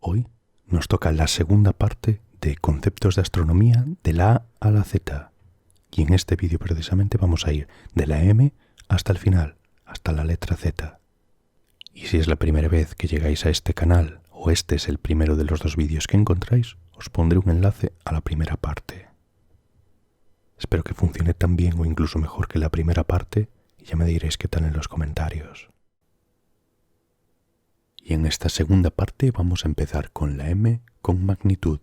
Hoy nos toca la segunda parte de conceptos de astronomía de la A a la Z. Y en este vídeo precisamente vamos a ir de la M hasta el final, hasta la letra Z. Y si es la primera vez que llegáis a este canal, o este es el primero de los dos vídeos que encontráis, os pondré un enlace a la primera parte. Espero que funcione tan bien o incluso mejor que la primera parte, y ya me diréis qué tal en los comentarios. Y en esta segunda parte vamos a empezar con la M con magnitud.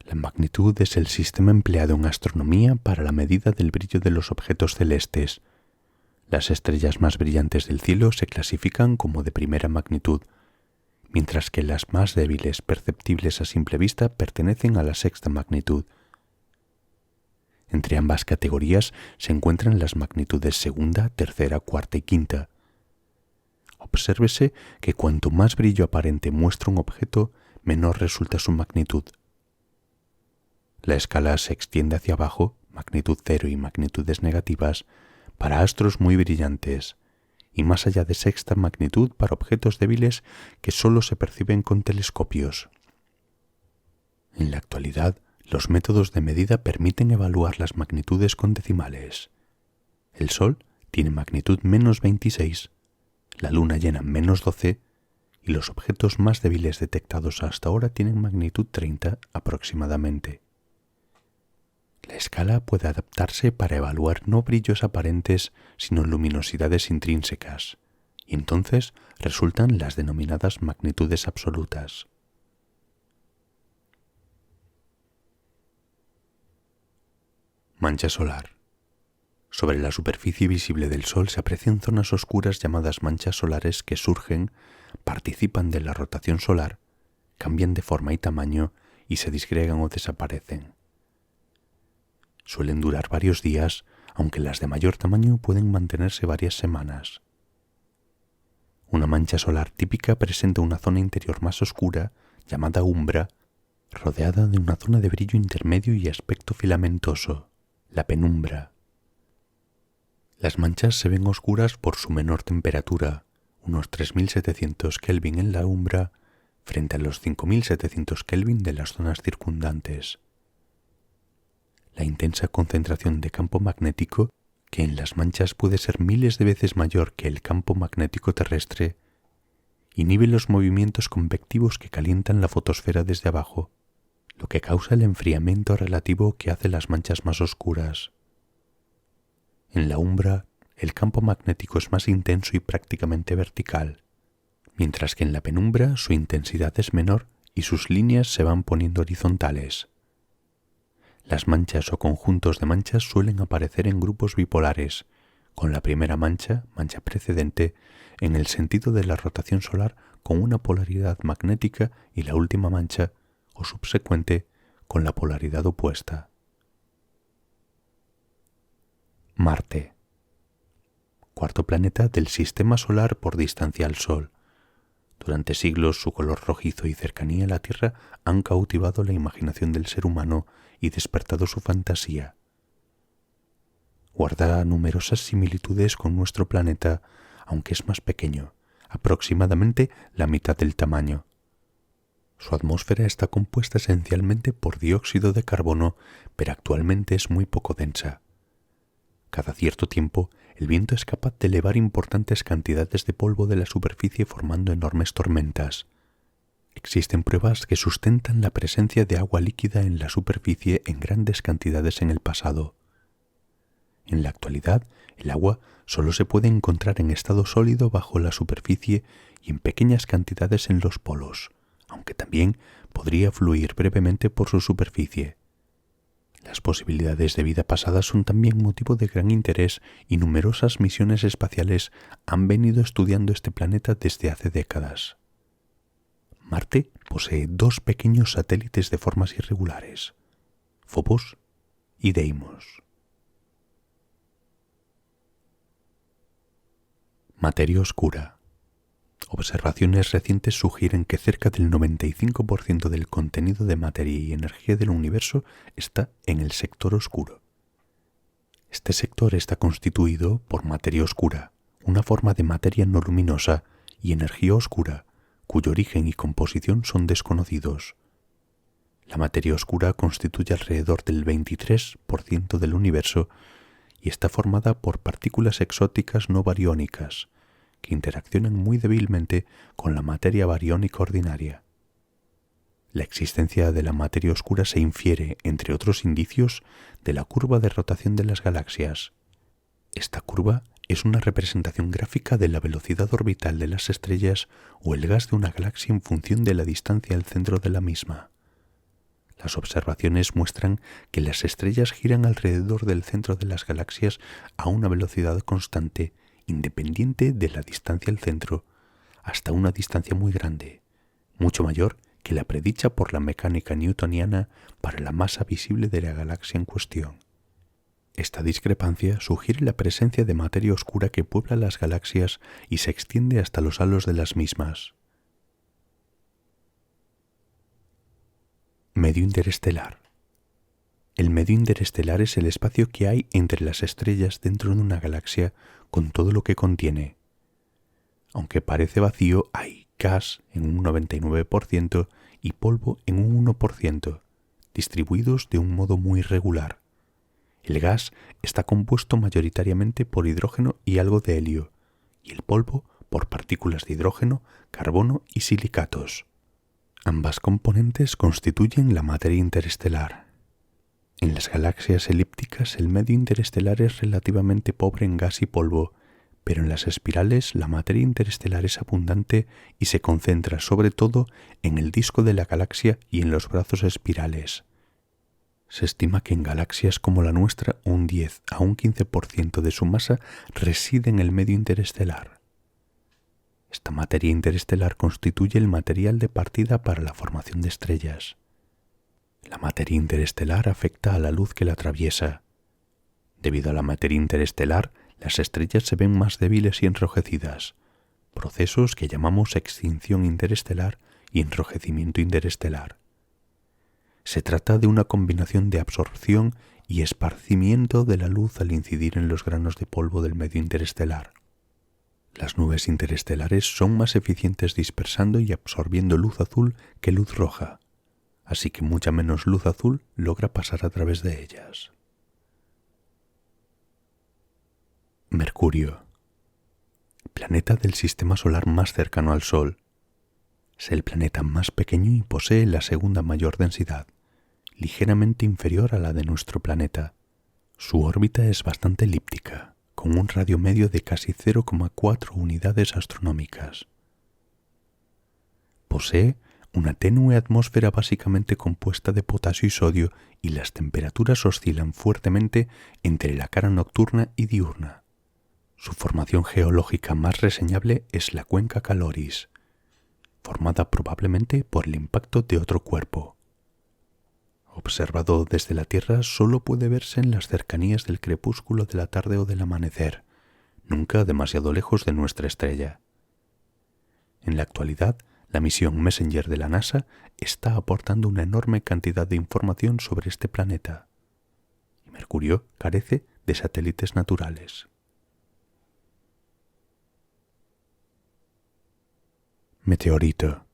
La magnitud es el sistema empleado en astronomía para la medida del brillo de los objetos celestes. Las estrellas más brillantes del cielo se clasifican como de primera magnitud, mientras que las más débiles perceptibles a simple vista pertenecen a la sexta magnitud. Entre ambas categorías se encuentran las magnitudes segunda, tercera, cuarta y quinta. Obsérvese que cuanto más brillo aparente muestra un objeto, menor resulta su magnitud. La escala se extiende hacia abajo, magnitud cero y magnitudes negativas, para astros muy brillantes, y más allá de sexta magnitud para objetos débiles que solo se perciben con telescopios. En la actualidad, los métodos de medida permiten evaluar las magnitudes con decimales. El Sol tiene magnitud menos 26, la Luna llena menos 12 y los objetos más débiles detectados hasta ahora tienen magnitud 30 aproximadamente. La escala puede adaptarse para evaluar no brillos aparentes sino luminosidades intrínsecas, y entonces resultan las denominadas magnitudes absolutas. Mancha solar. Sobre la superficie visible del Sol se aprecian zonas oscuras llamadas manchas solares que surgen, participan de la rotación solar, cambian de forma y tamaño y se disgregan o desaparecen. Suelen durar varios días, aunque las de mayor tamaño pueden mantenerse varias semanas. Una mancha solar típica presenta una zona interior más oscura, llamada umbra, rodeada de una zona de brillo intermedio y aspecto filamentoso, la penumbra. Las manchas se ven oscuras por su menor temperatura, unos 3700 Kelvin en la umbra, frente a los 5700 Kelvin de las zonas circundantes. La intensa concentración de campo magnético, que en las manchas puede ser miles de veces mayor que el campo magnético terrestre, inhibe los movimientos convectivos que calientan la fotosfera desde abajo, lo que causa el enfriamiento relativo que hace las manchas más oscuras. En la umbra, el campo magnético es más intenso y prácticamente vertical, mientras que en la penumbra su intensidad es menor y sus líneas se van poniendo horizontales. Las manchas o conjuntos de manchas suelen aparecer en grupos bipolares, con la primera mancha precedente, en el sentido de la rotación solar con una polaridad magnética y la última mancha, o subsecuente, con la polaridad opuesta. Marte. Cuarto planeta del Sistema Solar por distancia al Sol. Durante siglos su color rojizo y cercanía a la Tierra han cautivado la imaginación del ser humano y despertado su fantasía. Guarda numerosas similitudes con nuestro planeta, aunque es más pequeño, aproximadamente la mitad del tamaño. Su atmósfera está compuesta esencialmente por dióxido de carbono, pero actualmente es muy poco densa. Cada cierto tiempo, el viento es capaz de elevar importantes cantidades de polvo de la superficie formando enormes tormentas. Existen pruebas que sustentan la presencia de agua líquida en la superficie en grandes cantidades en el pasado. En la actualidad, el agua solo se puede encontrar en estado sólido bajo la superficie y en pequeñas cantidades en los polos, aunque también podría fluir brevemente por su superficie. Las posibilidades de vida pasada son también motivo de gran interés y numerosas misiones espaciales han venido estudiando este planeta desde hace décadas. Marte posee dos pequeños satélites de formas irregulares, Phobos y Deimos. Materia oscura. Observaciones recientes sugieren que cerca del 95% del contenido de materia y energía del universo está en el sector oscuro. Este sector está constituido por materia oscura, una forma de materia no luminosa, y energía oscura, cuyo origen y composición son desconocidos. La materia oscura constituye alrededor del 23% del universo y está formada por partículas exóticas no bariónicas, que interaccionan muy débilmente con la materia bariónica ordinaria. La existencia de la materia oscura se infiere, entre otros indicios, de la curva de rotación de las galaxias. Esta curva es una representación gráfica de la velocidad orbital de las estrellas o el gas de una galaxia en función de la distancia al centro de la misma. Las observaciones muestran que las estrellas giran alrededor del centro de las galaxias a una velocidad constante, independiente de la distancia al centro, hasta una distancia muy grande, mucho mayor que la predicha por la mecánica newtoniana para la masa visible de la galaxia en cuestión. Esta discrepancia sugiere la presencia de materia oscura que puebla las galaxias y se extiende hasta los halos de las mismas. Medio interestelar. El medio interestelar es el espacio que hay entre las estrellas dentro de una galaxia con todo lo que contiene. Aunque parece vacío, hay gas en un 99% y polvo en un 1%, distribuidos de un modo muy irregular. El gas está compuesto mayoritariamente por hidrógeno y algo de helio, y el polvo por partículas de hidrógeno, carbono y silicatos. Ambas componentes constituyen la materia interestelar. En las galaxias elípticas el medio interestelar es relativamente pobre en gas y polvo, pero en las espirales la materia interestelar es abundante y se concentra sobre todo en el disco de la galaxia y en los brazos espirales. Se estima que en galaxias como la nuestra un 10 a un 15% de su masa reside en el medio interestelar. Esta materia interestelar constituye el material de partida para la formación de estrellas. La materia interestelar afecta a la luz que la atraviesa. Debido a la materia interestelar, las estrellas se ven más débiles y enrojecidas, procesos que llamamos extinción interestelar y enrojecimiento interestelar. Se trata de una combinación de absorción y esparcimiento de la luz al incidir en los granos de polvo del medio interestelar. Las nubes interestelares son más eficientes dispersando y absorbiendo luz azul que luz roja, así que mucha menos luz azul logra pasar a través de ellas. Mercurio, planeta del sistema solar más cercano al Sol. Es el planeta más pequeño y posee la segunda mayor densidad, ligeramente inferior a la de nuestro planeta. Su órbita es bastante elíptica, con un radio medio de casi 0,4 unidades astronómicas. Posee una tenue atmósfera básicamente compuesta de potasio y sodio y las temperaturas oscilan fuertemente entre la cara nocturna y diurna. Su formación geológica más reseñable es la cuenca Caloris, formada probablemente por el impacto de otro cuerpo. Observado desde la Tierra, solo puede verse en las cercanías del crepúsculo de la tarde o del amanecer, nunca demasiado lejos de nuestra estrella. En la actualidad, la misión Messenger de la NASA está aportando una enorme cantidad de información sobre este planeta, y Mercurio carece de satélites naturales. Meteorito.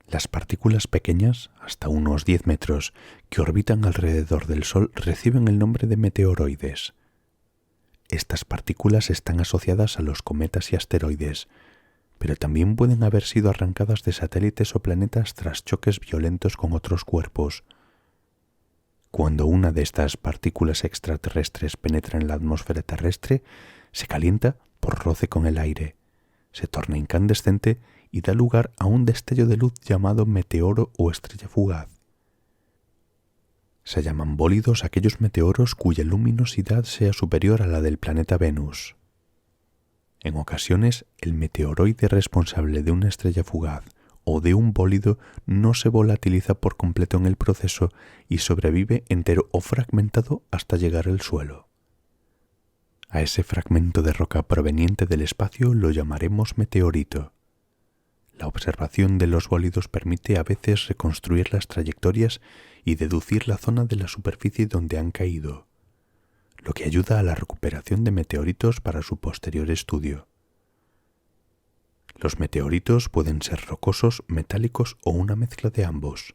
Las partículas pequeñas, hasta unos 10 metros, que orbitan alrededor del Sol reciben el nombre de meteoroides. Estas partículas están asociadas a los cometas y asteroides, pero también pueden haber sido arrancadas de satélites o planetas tras choques violentos con otros cuerpos. Cuando una de estas partículas extraterrestres penetra en la atmósfera terrestre, se calienta por roce con el aire, se torna incandescente y da lugar a un destello de luz llamado meteoro o estrella fugaz. Se llaman bólidos aquellos meteoros cuya luminosidad sea superior a la del planeta Venus. En ocasiones, el meteoroide responsable de una estrella fugaz o de un bólido no se volatiliza por completo en el proceso y sobrevive entero o fragmentado hasta llegar al suelo. A ese fragmento de roca proveniente del espacio lo llamaremos meteorito. La observación de los bólidos permite a veces reconstruir las trayectorias y deducir la zona de la superficie donde han caído, lo que ayuda a la recuperación de meteoritos para su posterior estudio. Los meteoritos pueden ser rocosos, metálicos o una mezcla de ambos.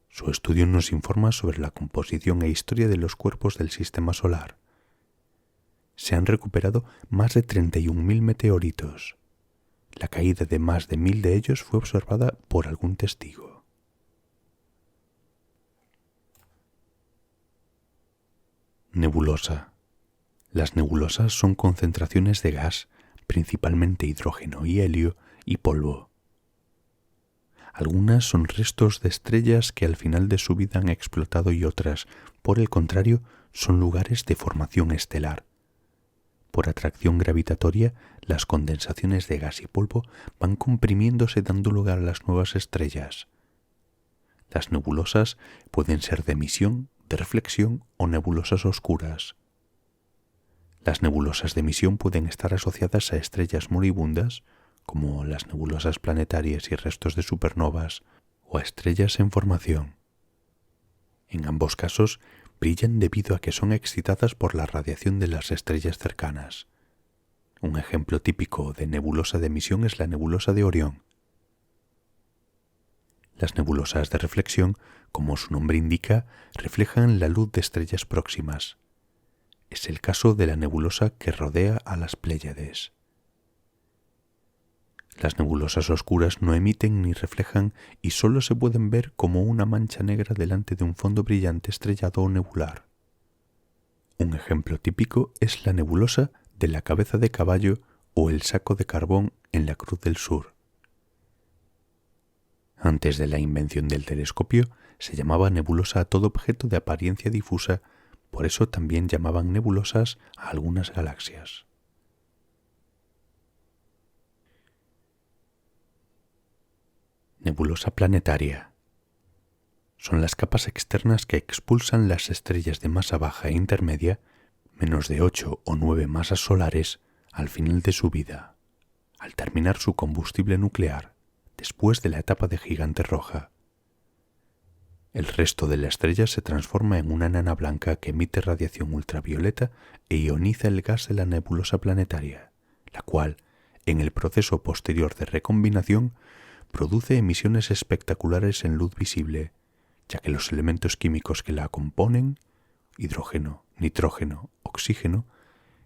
Su estudio nos informa sobre la composición e historia de los cuerpos del sistema solar. Se han recuperado más de 31.000 meteoritos. La caída de más de 1.000 de ellos fue observada por algún testigo. Nebulosa. Las nebulosas son concentraciones de gas, principalmente hidrógeno y helio, y polvo. Algunas son restos de estrellas que al final de su vida han explotado y otras, por el contrario, son lugares de formación estelar. Por atracción gravitatoria, las condensaciones de gas y polvo van comprimiéndose dando lugar a las nuevas estrellas. Las nebulosas pueden ser de emisión, de reflexión o nebulosas oscuras. Las nebulosas de emisión pueden estar asociadas a estrellas moribundas, como las nebulosas planetarias y restos de supernovas, o a estrellas en formación. En ambos casos, brillan debido a que son excitadas por la radiación de las estrellas cercanas. Un ejemplo típico de nebulosa de emisión es la nebulosa de Orión. Las nebulosas de reflexión, como su nombre indica, reflejan la luz de estrellas próximas. Es el caso de la nebulosa que rodea a las Pléyades. Las nebulosas oscuras no emiten ni reflejan y solo se pueden ver como una mancha negra delante de un fondo brillante estrellado o nebular. Un ejemplo típico es la nebulosa de la cabeza de caballo o el saco de carbón en la Cruz del Sur. Antes de la invención del telescopio, se llamaba nebulosa a todo objeto de apariencia difusa, por eso también llamaban nebulosas a algunas galaxias. Nebulosa planetaria. Son las capas externas que expulsan las estrellas de masa baja e intermedia, menos de 8 o 9 masas solares, al final de su vida, al terminar su combustible nuclear, después de la etapa de gigante roja. El resto de la estrella se transforma en una enana blanca que emite radiación ultravioleta e ioniza el gas de la nebulosa planetaria, la cual, en el proceso posterior de recombinación, produce emisiones espectaculares en luz visible, ya que los elementos químicos que la componen, hidrógeno, nitrógeno, oxígeno,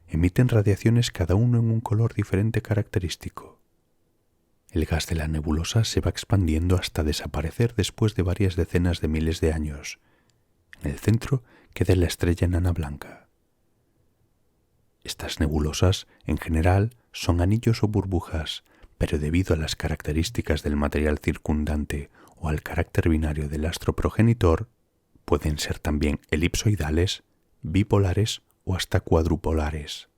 emiten radiaciones cada uno en un color diferente característico. El gas de la nebulosa se va expandiendo hasta desaparecer después de varias decenas de miles de años. En el centro queda la estrella enana blanca. Estas nebulosas, en general, son anillos o burbujas, pero debido a las características del material circundante o al carácter binario del astro progenitor, pueden ser también elipsoidales, bipolares o hasta cuadrupolares.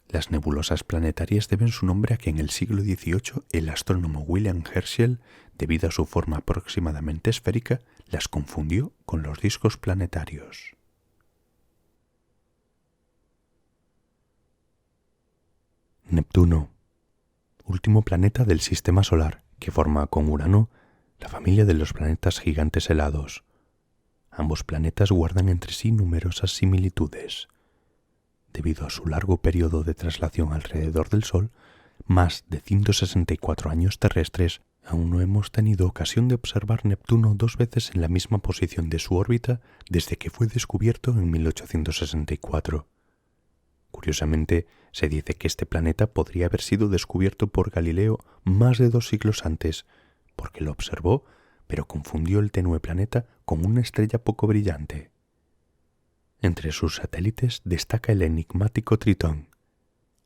Las nebulosas planetarias deben su nombre a que en el siglo XVIII el astrónomo William Herschel, debido a su forma aproximadamente esférica, las confundió con los discos planetarios. Neptuno, último planeta del Sistema Solar, que forma con Urano la familia de los planetas gigantes helados. Ambos planetas guardan entre sí numerosas similitudes. Debido a su largo periodo de traslación alrededor del Sol, más de 164 años terrestres, aún no hemos tenido ocasión de observar Neptuno 2 veces en la misma posición de su órbita desde que fue descubierto en 1864. Curiosamente, se dice que este planeta podría haber sido descubierto por Galileo más de 2 siglos antes, porque lo observó, pero confundió el tenue planeta con una estrella poco brillante. Entre sus satélites destaca el enigmático Tritón,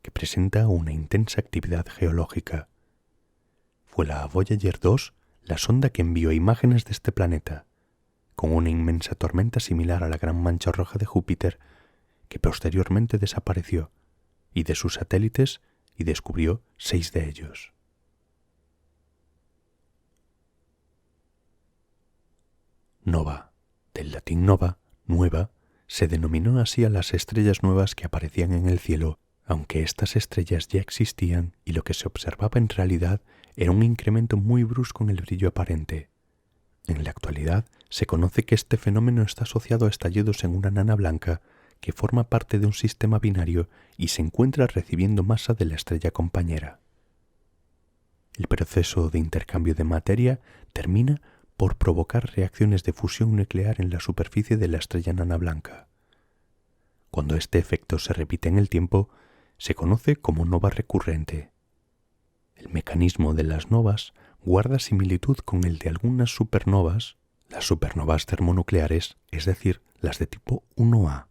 que presenta una intensa actividad geológica. Fue la Voyager 2 la sonda que envió imágenes de este planeta, con una inmensa tormenta similar a la Gran Mancha Roja de Júpiter, que posteriormente desapareció, y de sus satélites, y descubrió 6 de ellos. Nova, del latín nova, nueva, se denominó así a las estrellas nuevas que aparecían en el cielo, aunque estas estrellas ya existían y lo que se observaba en realidad era un incremento muy brusco en el brillo aparente. En la actualidad se conoce que este fenómeno está asociado a estallidos en una enana blanca que forma parte de un sistema binario y se encuentra recibiendo masa de la estrella compañera. El proceso de intercambio de materia termina por provocar reacciones de fusión nuclear en la superficie de la estrella enana blanca. Cuando este efecto se repite en el tiempo, se conoce como nova recurrente. El mecanismo de las novas guarda similitud con el de algunas supernovas, las supernovas termonucleares, es decir, las de tipo 1A,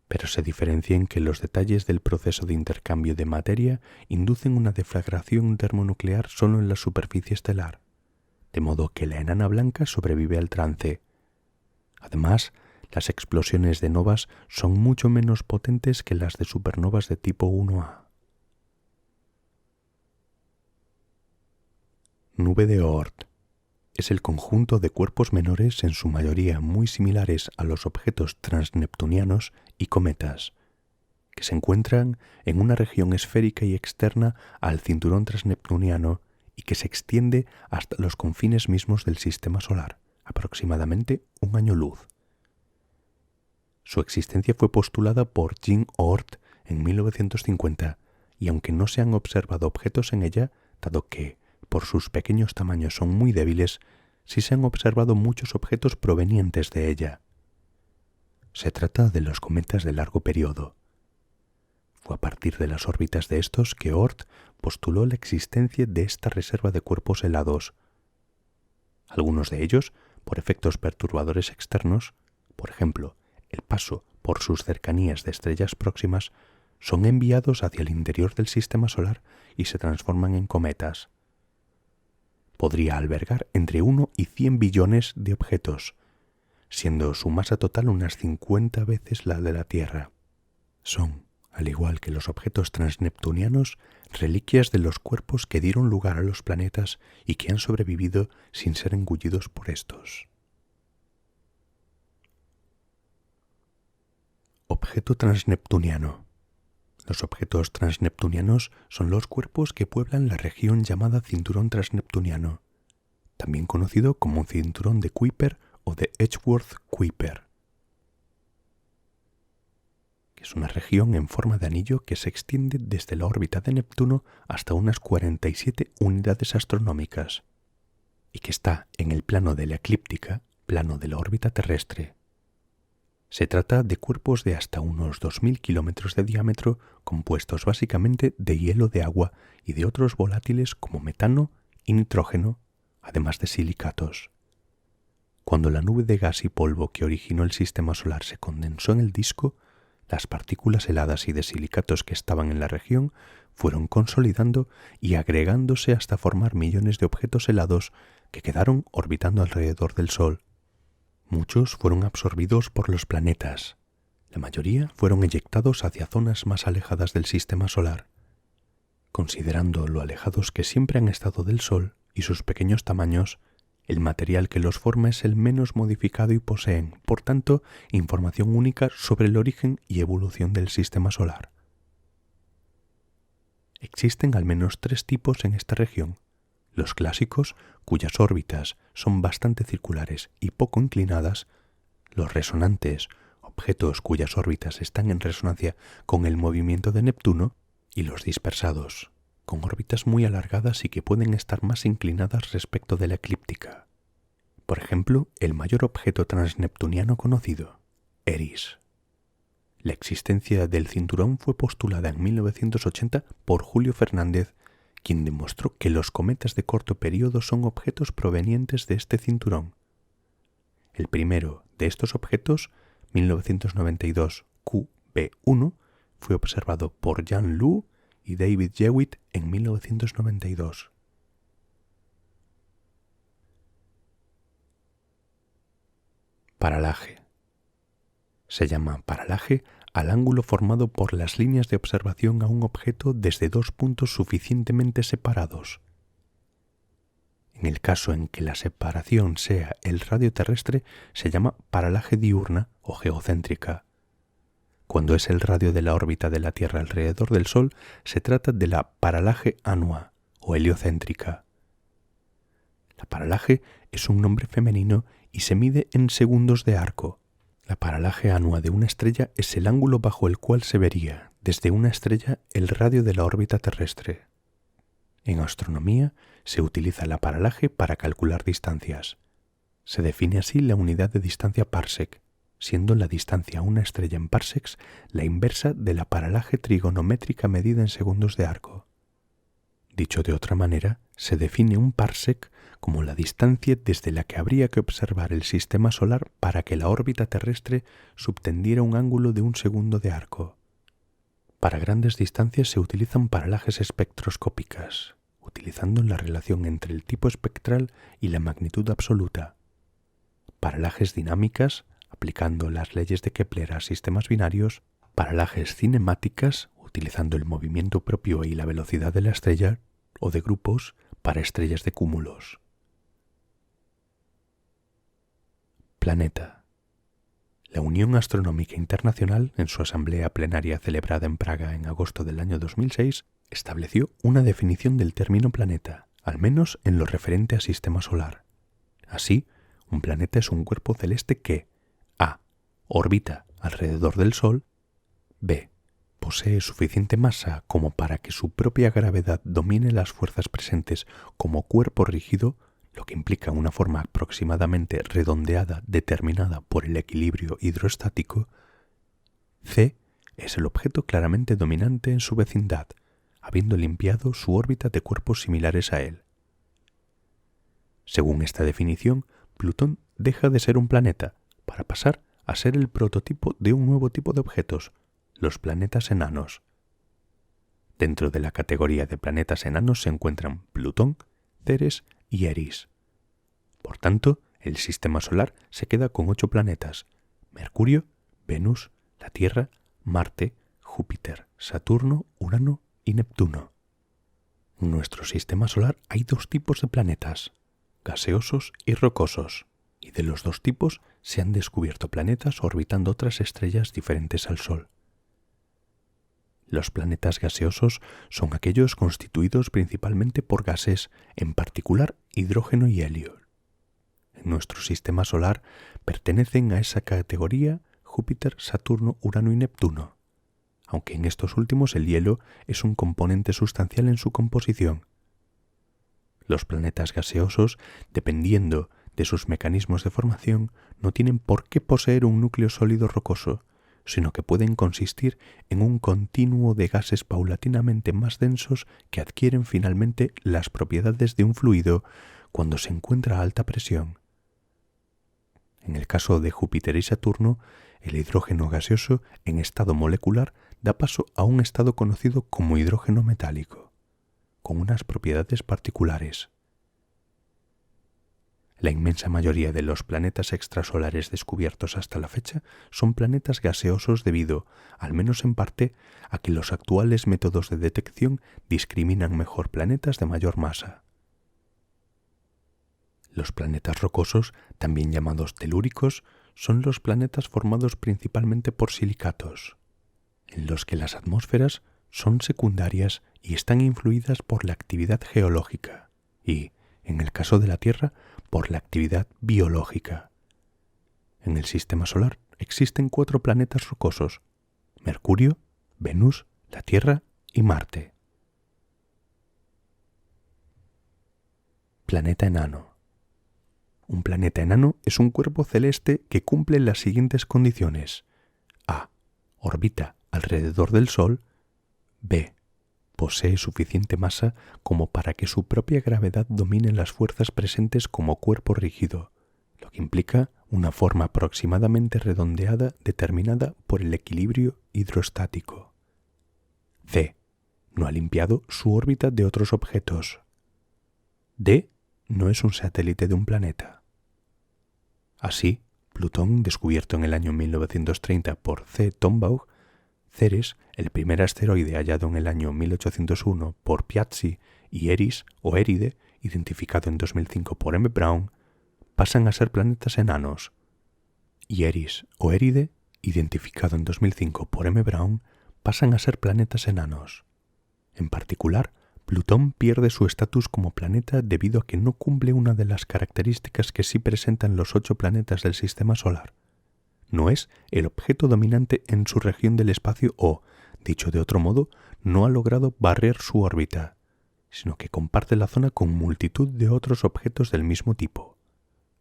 pero se diferencia en que los detalles del proceso de intercambio de materia inducen una deflagración termonuclear solo en la superficie estelar, de modo que la enana blanca sobrevive al trance. Además, las explosiones de novas son mucho menos potentes que las de supernovas de tipo 1A. Nube de Oort es el conjunto de cuerpos menores, en su mayoría muy similares a los objetos transneptunianos y cometas, que se encuentran en una región esférica y externa al cinturón transneptuniano y que se extiende hasta los confines mismos del sistema solar, aproximadamente un año luz. Su existencia fue postulada por Jean Oort en 1950, y aunque no se han observado objetos en ella, dado que por sus pequeños tamaños son muy débiles, sí se han observado muchos objetos provenientes de ella. Se trata de los cometas de largo periodo. Fue a partir de las órbitas de estos que Oort postuló la existencia de esta reserva de cuerpos helados. Algunos de ellos, por efectos perturbadores externos, por ejemplo, el paso por sus cercanías de estrellas próximas, son enviados hacia el interior del sistema solar y se transforman en cometas. Podría albergar entre 1 y 100 billones de objetos, siendo su masa total unas 50 veces la de la Tierra. Son, al igual que los objetos transneptunianos, reliquias de los cuerpos que dieron lugar a los planetas y que han sobrevivido sin ser engullidos por estos. Objeto transneptuniano. Los objetos transneptunianos son los cuerpos que pueblan la región llamada cinturón transneptuniano, también conocido como cinturón de Kuiper o de Edgeworth-Kuiper, que es una región en forma de anillo que se extiende desde la órbita de Neptuno hasta unas 47 unidades astronómicas y que está en el plano de la eclíptica, plano de la órbita terrestre. Se trata de cuerpos de hasta unos 2.000 kilómetros de diámetro, compuestos básicamente de hielo de agua y de otros volátiles como metano y nitrógeno, además de silicatos. Cuando la nube de gas y polvo que originó el sistema solar se condensó en el disco, las partículas heladas y de silicatos que estaban en la región fueron consolidando y agregándose hasta formar millones de objetos helados que quedaron orbitando alrededor del Sol. Muchos fueron absorbidos por los planetas. La mayoría fueron eyectados hacia zonas más alejadas del sistema solar. Considerando lo alejados que siempre han estado del Sol y sus pequeños tamaños, el material que los forma es el menos modificado y poseen, por tanto, información única sobre el origen y evolución del sistema solar. Existen al menos 3 tipos en esta región. Los clásicos, cuyas órbitas son bastante circulares y poco inclinadas, los resonantes, objetos cuyas órbitas están en resonancia con el movimiento de Neptuno, y los dispersados, con órbitas muy alargadas y que pueden estar más inclinadas respecto de la eclíptica. Por ejemplo, el mayor objeto transneptuniano conocido, Eris. La existencia del cinturón fue postulada en 1980 por Julio Fernández, quien demostró que los cometas de corto periodo son objetos provenientes de este cinturón. El primero de estos objetos, 1992 QB1, fue observado por Jan Lu y David Jewitt en 1992. Paralaje. Se llama paralaje al ángulo formado por las líneas de observación a un objeto desde 2 puntos suficientemente separados. En el caso en que la separación sea el radio terrestre, se llama paralaje diurna o geocéntrica. Cuando es el radio de la órbita de la Tierra alrededor del Sol, se trata de la paralaje annua o heliocéntrica. La paralaje es un nombre femenino y se mide en segundos de arco. La paralaje annua de una estrella es el ángulo bajo el cual se vería, desde una estrella, el radio de la órbita terrestre. En astronomía se utiliza el paralaje para calcular distancias. Se define así la unidad de distancia parsec, siendo la distancia a una estrella en parsecs la inversa de la paralaje trigonométrica medida en segundos de arco. Dicho de otra manera, se define un parsec como la distancia desde la que habría que observar el sistema solar para que la órbita terrestre subtendiera un ángulo de un segundo de arco. Para grandes distancias se utilizan paralajes espectroscópicas, utilizando la relación entre el tipo espectral y la magnitud absoluta. Paralajes dinámicas, aplicando las leyes de Kepler a sistemas binarios. Paralajes cinemáticas, utilizando el movimiento propio y la velocidad de la estrella, o de grupos para estrellas de cúmulos. Planeta. La Unión Astronómica Internacional, en su asamblea plenaria celebrada en Praga en agosto del año 2006, estableció una definición del término planeta, al menos en lo referente a sistema solar. Así, un planeta es un cuerpo celeste que a. Orbita alrededor del Sol, b. Posee suficiente masa como para que su propia gravedad domine las fuerzas presentes como cuerpo rígido, lo que implica una forma aproximadamente redondeada determinada por el equilibrio hidrostático. C. Es el objeto claramente dominante en su vecindad, habiendo limpiado su órbita de cuerpos similares a él. Según esta definición, Plutón deja de ser un planeta para pasar a ser el prototipo de un nuevo tipo de objetos, los planetas enanos. Dentro de la categoría de planetas enanos se encuentran Plutón, Ceres y Eris. Por tanto, el sistema solar se queda con 8 planetas: Mercurio, Venus, la Tierra, Marte, Júpiter, Saturno, Urano y Neptuno. En nuestro sistema solar hay 2 tipos de planetas, gaseosos y rocosos, y de los 2 tipos se han descubierto planetas orbitando otras estrellas diferentes al Sol. Los planetas gaseosos son aquellos constituidos principalmente por gases, en particular hidrógeno y helio. En nuestro sistema solar pertenecen a esa categoría Júpiter, Saturno, Urano y Neptuno, aunque en estos últimos el hielo es un componente sustancial en su composición. Los planetas gaseosos, dependiendo de sus mecanismos de formación, no tienen por qué poseer un núcleo sólido rocoso, sino que pueden consistir en un continuo de gases paulatinamente más densos que adquieren finalmente las propiedades de un fluido cuando se encuentra a alta presión. En el caso de Júpiter y Saturno, el hidrógeno gaseoso en estado molecular da paso a un estado conocido como hidrógeno metálico, con unas propiedades particulares. La inmensa mayoría de los planetas extrasolares descubiertos hasta la fecha son planetas gaseosos debido, al menos en parte, a que los actuales métodos de detección discriminan mejor planetas de mayor masa. Los planetas rocosos, también llamados telúricos, son los planetas formados principalmente por silicatos, en los que las atmósferas son secundarias y están influidas por la actividad geológica y, en el caso de la Tierra, por la actividad biológica. En el sistema solar existen 4 planetas rocosos: Mercurio, Venus, la Tierra y Marte. Planeta enano. Un planeta enano es un cuerpo celeste que cumple las siguientes condiciones: a. Orbita alrededor del Sol. b. Posee suficiente masa como para que su propia gravedad domine las fuerzas presentes como cuerpo rígido, lo que implica una forma aproximadamente redondeada determinada por el equilibrio hidrostático. c. No ha limpiado su órbita de otros objetos. d. No es un satélite de un planeta. Así, Plutón, descubierto en el año 1930 por C. Tombaugh, Ceres, el primer asteroide hallado en el año 1801 por Piazzi, y Eris o Éride, identificado en 2005 por M. Brown, pasan a ser planetas enanos. Y Eris o Éride, identificado en 2005 por M. Brown, pasan a ser planetas enanos. En particular, Plutón pierde su estatus como planeta debido a que no cumple una de las características que sí presentan los 8 planetas del Sistema Solar. No es el objeto dominante en su región del espacio o, dicho de otro modo, no ha logrado barrer su órbita. sino que comparte la zona con multitud de otros objetos del mismo tipo,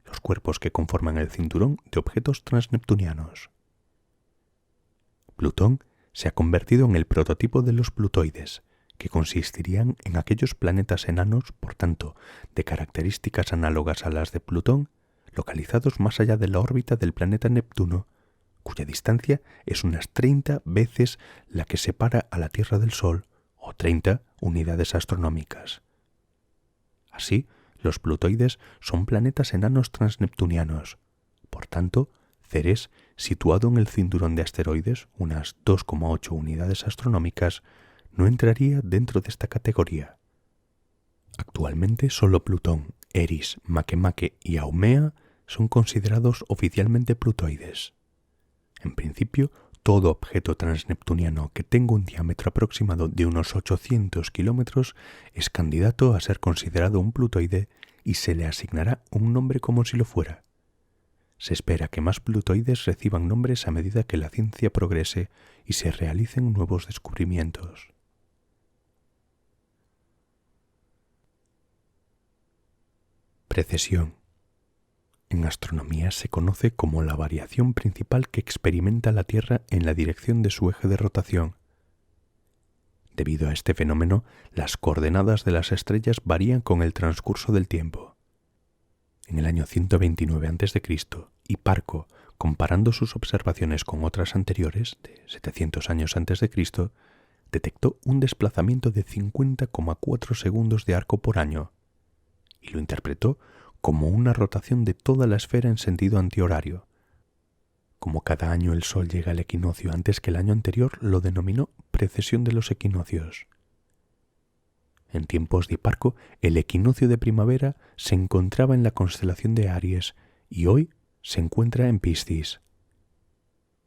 los cuerpos que conforman el cinturón de objetos transneptunianos. Plutón se ha convertido en el prototipo de los plutoides, que consistirían en aquellos planetas enanos, por tanto, de características análogas a las de Plutón, localizados más allá de la órbita del planeta Neptuno, cuya distancia es unas 30 veces la que separa a la Tierra del Sol, o 30 unidades astronómicas. Así, los plutoides son planetas enanos transneptunianos. Por tanto, Ceres, situado en el cinturón de asteroides, unas 2,8 unidades astronómicas, no entraría dentro de esta categoría. Actualmente solo Plutón, Eris, Makemake y Haumea son considerados oficialmente plutoides. En principio, todo objeto transneptuniano que tenga un diámetro aproximado de unos 800 kilómetros es candidato a ser considerado un plutoide y se le asignará un nombre como si lo fuera. Se espera que más plutoides reciban nombres a medida que la ciencia progrese y se realicen nuevos descubrimientos. Precesión. En astronomía se conoce como la variación principal que experimenta la Tierra en la dirección de su eje de rotación. Debido a este fenómeno, las coordenadas de las estrellas varían con el transcurso del tiempo. En el año 129 a.C., Hiparco, comparando sus observaciones con otras anteriores, de 700 años antes de Cristo, detectó un desplazamiento de 50,4 segundos de arco por año y lo interpretó como una rotación de toda la esfera en sentido antihorario. Como cada año el Sol llega al equinoccio antes que el año anterior, lo denominó precesión de los equinoccios. En tiempos de Hiparco, el equinoccio de primavera se encontraba en la constelación de Aries y hoy se encuentra en Piscis.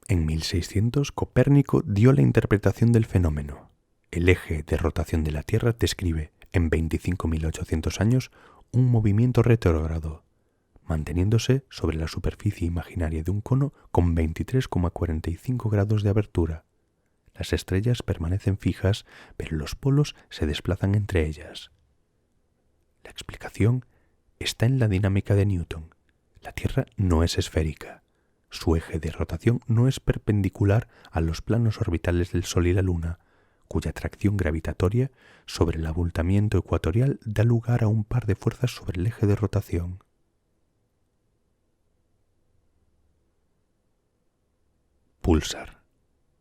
En 1600, Copérnico dio la interpretación del fenómeno. El eje de rotación de la Tierra describe, en 25.800 años, un movimiento retrógrado, manteniéndose sobre la superficie imaginaria de un cono con 23,45 grados de abertura. Las estrellas permanecen fijas, pero los polos se desplazan entre ellas. La explicación está en la dinámica de Newton. La Tierra no es esférica. Su eje de rotación no es perpendicular a los planos orbitales del Sol y la Luna, cuya atracción gravitatoria sobre el abultamiento ecuatorial da lugar a un par de fuerzas sobre el eje de rotación. Púlsar.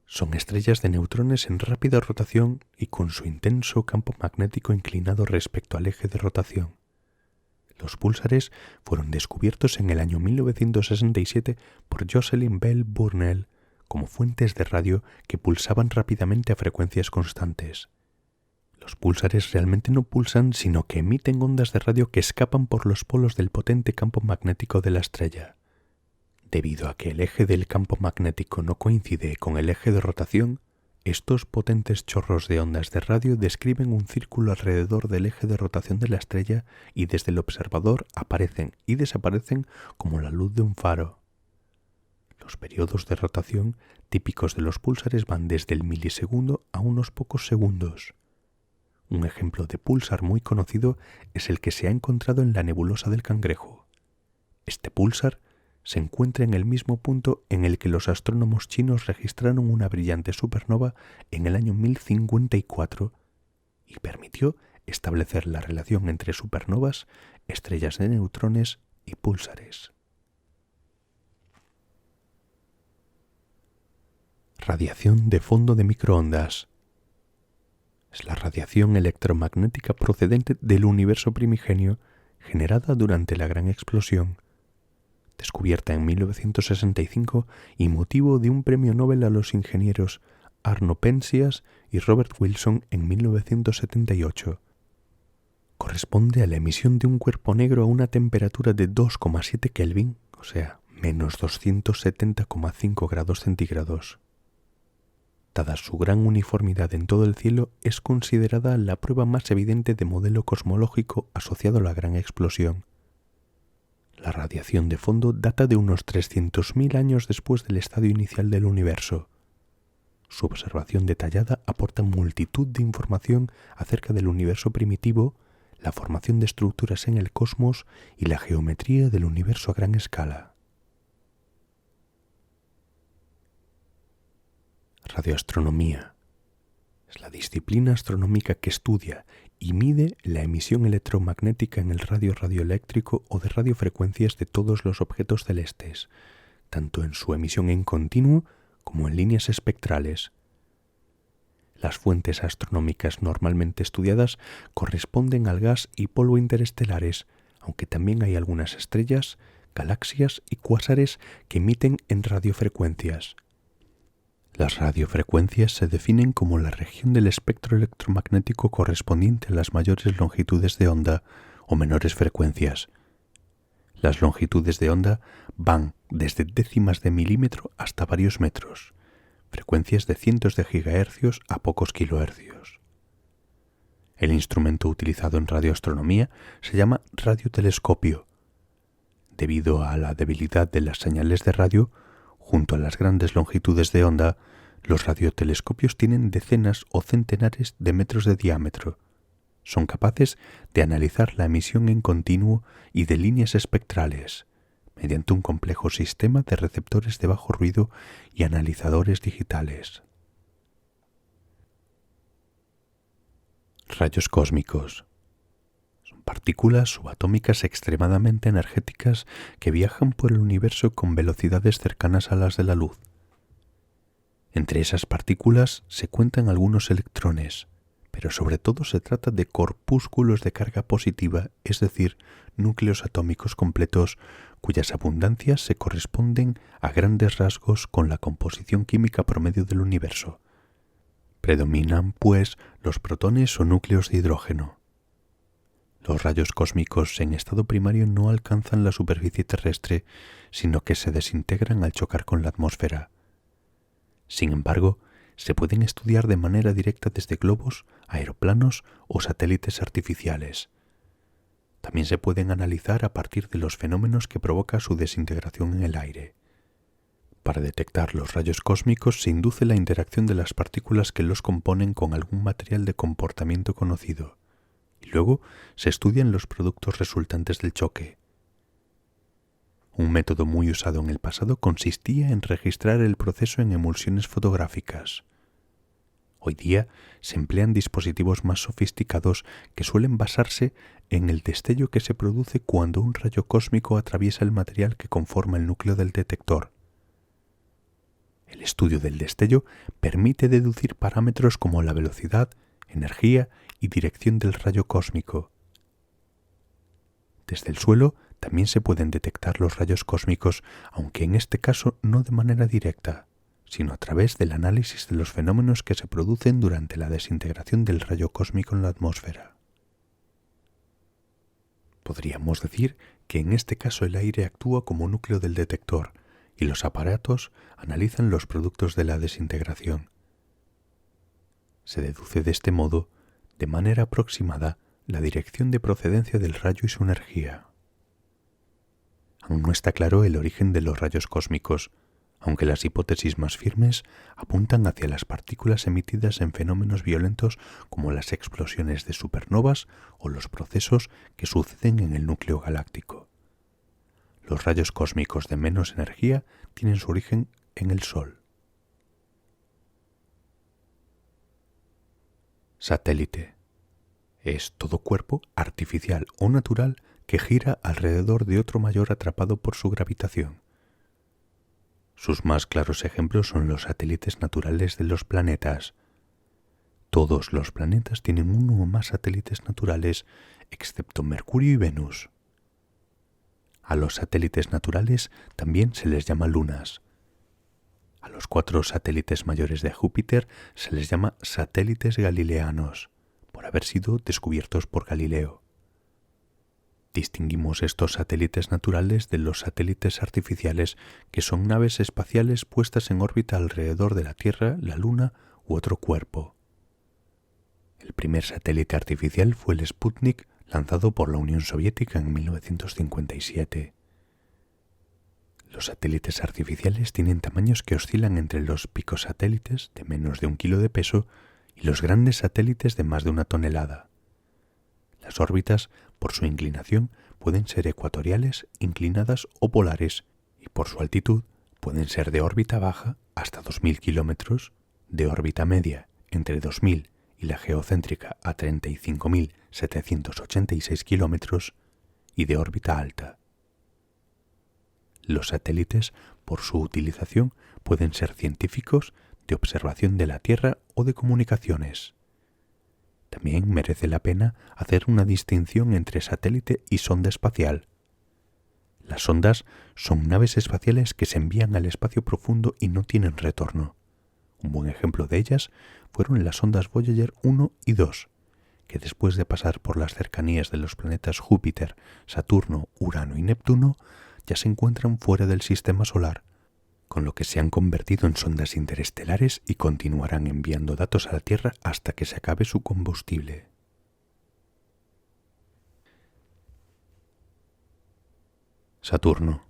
Son estrellas de neutrones en rápida rotación y con su intenso campo magnético inclinado respecto al eje de rotación. Los púlsares fueron descubiertos en el año 1967 por Jocelyn Bell Burnell como fuentes de radio que pulsaban rápidamente a frecuencias constantes. Los púlsares realmente no pulsan, sino que emiten ondas de radio que escapan por los polos del potente campo magnético de la estrella. Debido a que el eje del campo magnético no coincide con el eje de rotación, estos potentes chorros de ondas de radio describen un círculo alrededor del eje de rotación de la estrella y desde el observador aparecen y desaparecen como la luz de un faro. Los periodos de rotación típicos de los púlsares van desde el milisegundo a unos pocos segundos. Un ejemplo de púlsar muy conocido es el que se ha encontrado en la nebulosa del Cangrejo. Este púlsar se encuentra en el mismo punto en el que los astrónomos chinos registraron una brillante supernova en el año 1054 y permitió establecer la relación entre supernovas, estrellas de neutrones y púlsares. Radiación de fondo de microondas. Es la radiación electromagnética procedente del universo primigenio generada durante la Gran Explosión, descubierta en 1965 y motivo de un premio Nobel a los ingenieros Arno Penzias y Robert Wilson en 1978. Corresponde a la emisión de un cuerpo negro a una temperatura de 2,7 Kelvin, o sea, menos 270,5 grados centígrados. Dada su gran uniformidad en todo el cielo, es considerada la prueba más evidente de modelo cosmológico asociado a la Gran Explosión. La radiación de fondo data de unos 300.000 años después del estadio inicial del universo. su observación detallada aporta multitud de información acerca del universo primitivo, la formación de estructuras en el cosmos y la geometría del universo a gran escala. Radioastronomía es la disciplina astronómica que estudia y mide la emisión electromagnética en el radio radioeléctrico o de radiofrecuencias de todos los objetos celestes, tanto en su emisión en continuo como en líneas espectrales. Las fuentes astronómicas normalmente estudiadas corresponden al gas y polvo interestelares, aunque también hay algunas estrellas, galaxias y cuásares que emiten en radiofrecuencias. Las radiofrecuencias se definen como la región del espectro electromagnético correspondiente a las mayores longitudes de onda o menores frecuencias. Las longitudes de onda van desde décimas de milímetro hasta varios metros, frecuencias de cientos de gigahercios a pocos kilohercios. El instrumento utilizado en radioastronomía se llama radiotelescopio. Debido a la debilidad de las señales de radio, junto a las grandes longitudes de onda, los radiotelescopios tienen decenas o centenares de metros de diámetro. Son capaces de analizar la emisión en continuo y de líneas espectrales, mediante un complejo sistema de receptores de bajo ruido y analizadores digitales. Rayos cósmicos. Son partículas subatómicas extremadamente energéticas que viajan por el universo con velocidades cercanas a las de la luz. Entre esas partículas se cuentan algunos electrones, pero sobre todo se trata de corpúsculos de carga positiva, es decir, núcleos atómicos completos cuyas abundancias se corresponden a grandes rasgos con la composición química promedio del universo. Predominan, pues, los protones o núcleos de hidrógeno. Los rayos cósmicos en estado primario no alcanzan la superficie terrestre, sino que se desintegran al chocar con la atmósfera. Sin embargo, se pueden estudiar de manera directa desde globos, aeroplanos o satélites artificiales. También se pueden analizar a partir de los fenómenos que provoca su desintegración en el aire. Para detectar los rayos cósmicos se induce la interacción de las partículas que los componen con algún material de comportamiento conocido, y luego se estudian los productos resultantes del choque. Un método muy usado en el pasado consistía en registrar el proceso en emulsiones fotográficas. Hoy día se emplean dispositivos más sofisticados que suelen basarse en el destello que se produce cuando un rayo cósmico atraviesa el material que conforma el núcleo del detector. El estudio del destello permite deducir parámetros como la velocidad, energía y dirección del rayo cósmico. Desde el suelo también se pueden detectar los rayos cósmicos, aunque en este caso no de manera directa, sino a través del análisis de los fenómenos que se producen durante la desintegración del rayo cósmico en la atmósfera. Podríamos decir que en este caso el aire actúa como núcleo del detector y los aparatos analizan los productos de la desintegración. Se deduce de este modo, de manera aproximada, la dirección de procedencia del rayo y su energía. Aún no está claro el origen de los rayos cósmicos, aunque las hipótesis más firmes apuntan hacia las partículas emitidas en fenómenos violentos como las explosiones de supernovas o los procesos que suceden en el núcleo galáctico. Los rayos cósmicos de menos energía tienen su origen en el Sol. Satélite. Es todo cuerpo artificial o natural que gira alrededor de otro mayor atrapado por su gravitación. Sus más claros ejemplos son los satélites naturales de los planetas. Todos los planetas tienen uno o más satélites naturales, excepto Mercurio y Venus. A los satélites naturales también se les llama lunas. A los 4 satélites mayores de Júpiter se les llama satélites galileanos, por haber sido descubiertos por Galileo. Distinguimos estos satélites naturales de los satélites artificiales, que son naves espaciales puestas en órbita alrededor de la Tierra, la Luna u otro cuerpo. El primer satélite artificial fue el Sputnik, lanzado por la Unión Soviética en 1957. Los satélites artificiales tienen tamaños que oscilan entre los picosatélites de menos de 1 kilo de peso y los grandes satélites de más de 1 tonelada. Las órbitas, por su inclinación, pueden ser ecuatoriales, inclinadas o polares, y por su altitud pueden ser de órbita baja hasta 2.000 kilómetros, de órbita media entre 2.000 y la geocéntrica a 35.786 kilómetros y de órbita alta. Los satélites, por su utilización, pueden ser científicos, de observación de la Tierra o de comunicaciones. También merece la pena hacer una distinción entre satélite y sonda espacial. Las sondas son naves espaciales que se envían al espacio profundo y no tienen retorno. Un buen ejemplo de ellas fueron las sondas Voyager 1 y 2, que después de pasar por las cercanías de los planetas Júpiter, Saturno, Urano y Neptuno, ya se encuentran fuera del sistema solar, con lo que se han convertido en sondas interestelares y continuarán enviando datos a la Tierra hasta que se acabe su combustible. Saturno.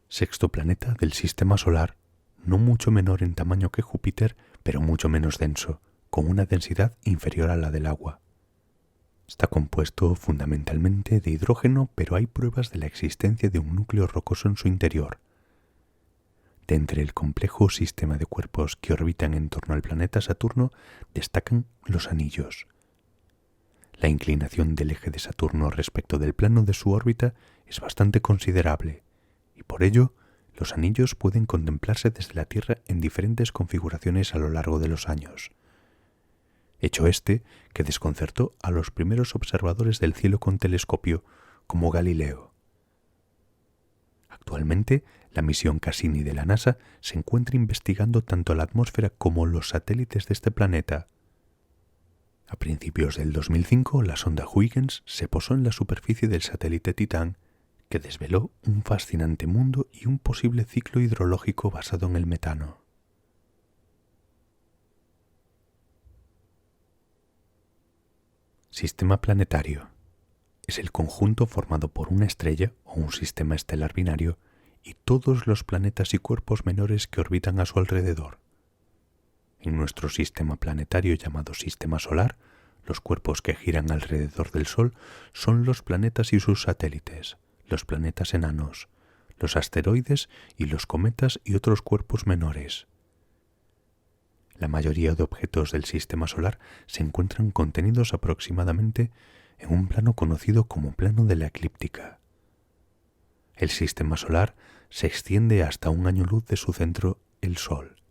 Sexto planeta del sistema solar, no mucho menor en tamaño que Júpiter, pero mucho menos denso, con una densidad inferior a la del agua. Está compuesto fundamentalmente de hidrógeno, pero hay pruebas de la existencia de un núcleo rocoso en su interior. De entre el complejo sistema de cuerpos que orbitan en torno al planeta Saturno, destacan los anillos. La inclinación del eje de Saturno respecto del plano de su órbita es bastante considerable, y por ello los anillos pueden contemplarse desde la Tierra en diferentes configuraciones a lo largo de los años. Hecho este que desconcertó a los primeros observadores del cielo con telescopio, como Galileo. Actualmente, la misión Cassini de la NASA se encuentra investigando tanto la atmósfera como los satélites de este planeta. A principios del 2005, la sonda Huygens se posó en la superficie del satélite Titán, que desveló un fascinante mundo y un posible ciclo hidrológico basado en el metano. Sistema planetario. Es el conjunto formado por una estrella o un sistema estelar binario y todos los planetas y cuerpos menores que orbitan a su alrededor. En nuestro sistema planetario llamado Sistema Solar, los cuerpos que giran alrededor del Sol son los planetas y sus satélites, los planetas enanos, los asteroides y los cometas y otros cuerpos menores. La mayoría de objetos del Sistema Solar se encuentran contenidos aproximadamente en un plano conocido como plano de la eclíptica. El Sistema Solar se extiende hasta un año luz de su centro, el Sol.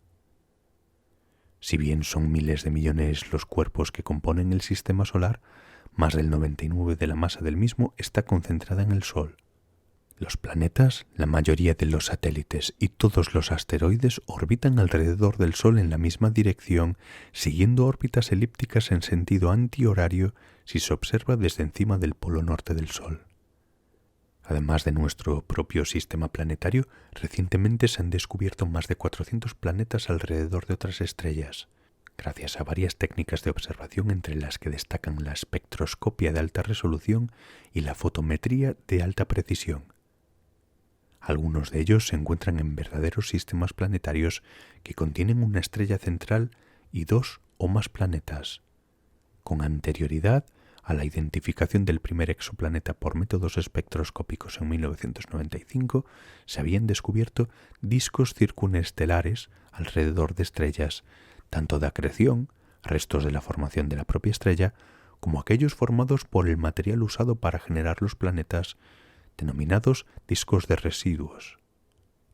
Si bien son miles de millones los cuerpos que componen el Sistema Solar, más del 99% de la masa del mismo está concentrada en el Sol. Los planetas, la mayoría de los satélites y todos los asteroides orbitan alrededor del Sol en la misma dirección, siguiendo órbitas elípticas en sentido antihorario si se observa desde encima del polo norte del Sol. Además de nuestro propio sistema planetario, recientemente se han descubierto más de 400 planetas alrededor de otras estrellas, gracias a varias técnicas de observación entre las que destacan la espectroscopia de alta resolución y la fotometría de alta precisión. Algunos de ellos se encuentran en verdaderos sistemas planetarios que contienen una estrella central y 2 o más planetas. Con anterioridad a la identificación del primer exoplaneta por métodos espectroscópicos en 1995, se habían descubierto discos circunestelares alrededor de estrellas, tanto de acreción, restos de la formación de la propia estrella, como aquellos formados por el material usado para generar los planetas, denominados discos de residuos.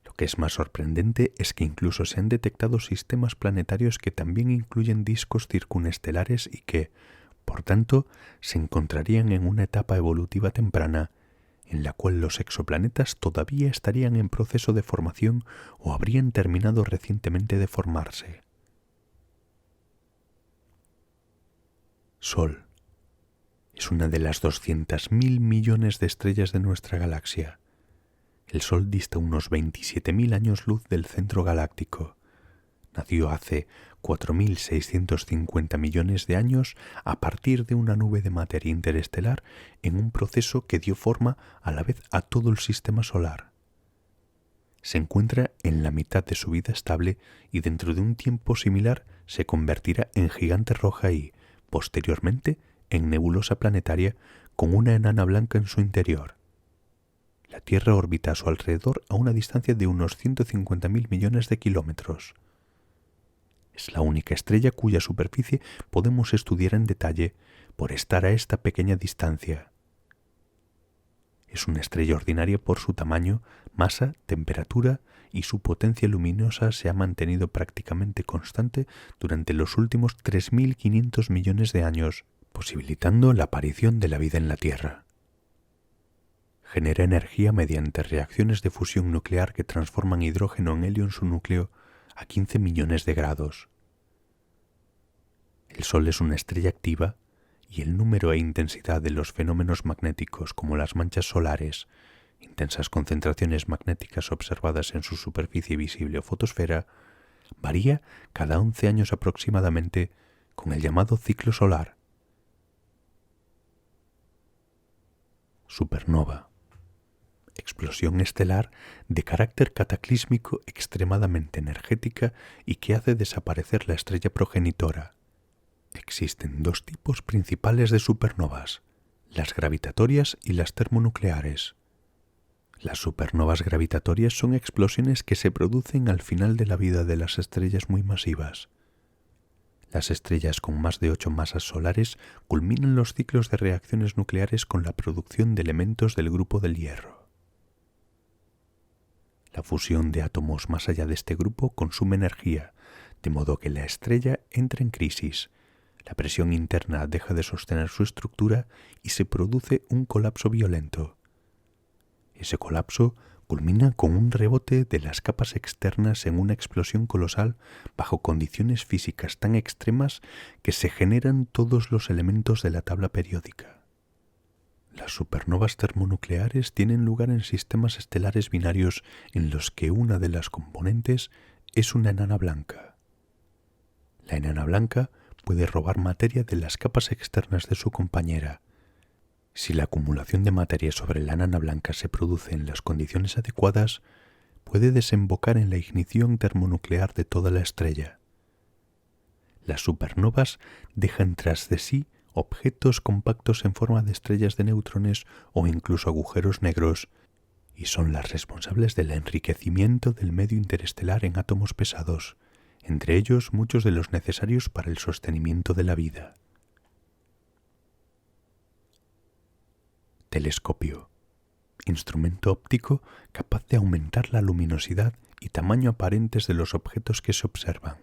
Lo que es más sorprendente es que incluso se han detectado sistemas planetarios que también incluyen discos circunestelares y que, por tanto, se encontrarían en una etapa evolutiva temprana, en la cual los exoplanetas todavía estarían en proceso de formación o habrían terminado recientemente de formarse. Sol. Es una de las 200.000 millones de estrellas de nuestra galaxia. El Sol dista unos 27.000 años luz del centro galáctico. Nació hace 4.650 millones de años a partir de una nube de materia interestelar en un proceso que dio forma a la vez a todo el sistema solar. se encuentra en la mitad de su vida estable y dentro de un tiempo similar se convertirá en gigante roja y, posteriormente, en nebulosa planetaria con una enana blanca en su interior. La Tierra orbita a su alrededor a una distancia de unos 150.000 millones de kilómetros. Es la única estrella cuya superficie podemos estudiar en detalle por estar a esta pequeña distancia. Es una estrella ordinaria por su tamaño, masa, temperatura y su potencia luminosa se ha mantenido prácticamente constante durante los últimos 3.500 millones de años, posibilitando la aparición de la vida en la Tierra. Genera energía mediante reacciones de fusión nuclear que transforman hidrógeno en helio en su núcleo a 15 millones de grados. El Sol es una estrella activa y el número e intensidad de los fenómenos magnéticos como las manchas solares, intensas concentraciones magnéticas observadas en su superficie visible o fotosfera, varía cada 11 años aproximadamente con el llamado ciclo solar. Supernova. Explosión estelar de carácter cataclísmico extremadamente energética y que hace desaparecer la estrella progenitora. Existen dos tipos principales de supernovas, las gravitatorias y las termonucleares. Las supernovas gravitatorias son explosiones que se producen al final de la vida de las estrellas muy masivas. Las estrellas con más de 8 masas solares culminan los ciclos de reacciones nucleares con la producción de elementos del grupo del hierro. La fusión de átomos más allá de este grupo consume energía, de modo que la estrella entra en crisis. La presión interna deja de sostener su estructura y se produce un colapso violento. Ese colapso culmina con un rebote de las capas externas en una explosión colosal bajo condiciones físicas tan extremas que se generan todos los elementos de la tabla periódica. Las supernovas termonucleares tienen lugar en sistemas estelares binarios en los que una de las componentes es una enana blanca. La enana blanca puede robar materia de las capas externas de su compañera. Si la acumulación de materia sobre la enana blanca se produce en las condiciones adecuadas, puede desembocar en la ignición termonuclear de toda la estrella. Las supernovas dejan tras de sí objetos compactos en forma de estrellas de neutrones o incluso agujeros negros, y son las responsables del enriquecimiento del medio interestelar en átomos pesados, entre ellos muchos de los necesarios para el sostenimiento de la vida. Telescopio. Instrumento óptico capaz de aumentar la luminosidad y tamaño aparentes de los objetos que se observan.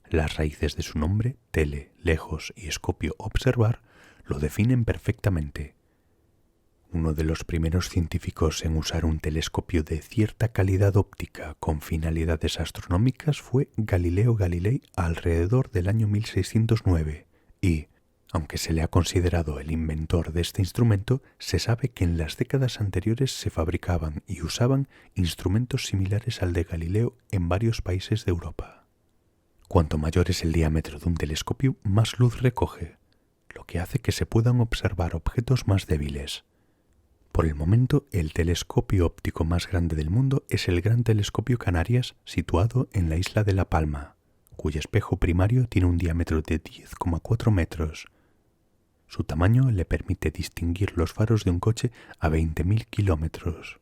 Las raíces de su nombre, tele, lejos y escopio, observar, lo definen perfectamente. Uno de los primeros científicos en usar un telescopio de cierta calidad óptica con finalidades astronómicas fue Galileo Galilei alrededor del año 1609 y, aunque se le ha considerado el inventor de este instrumento, se sabe que en las décadas anteriores se fabricaban y usaban instrumentos similares al de Galileo en varios países de Europa. Cuanto mayor es el diámetro de un telescopio, más luz recoge, lo que hace que se puedan observar objetos más débiles. Por el momento, el telescopio óptico más grande del mundo es el Gran Telescopio Canarias, situado en la isla de La Palma, cuyo espejo primario tiene un diámetro de 10,4 metros. Su tamaño le permite distinguir los faros de un coche a 20.000 kilómetros.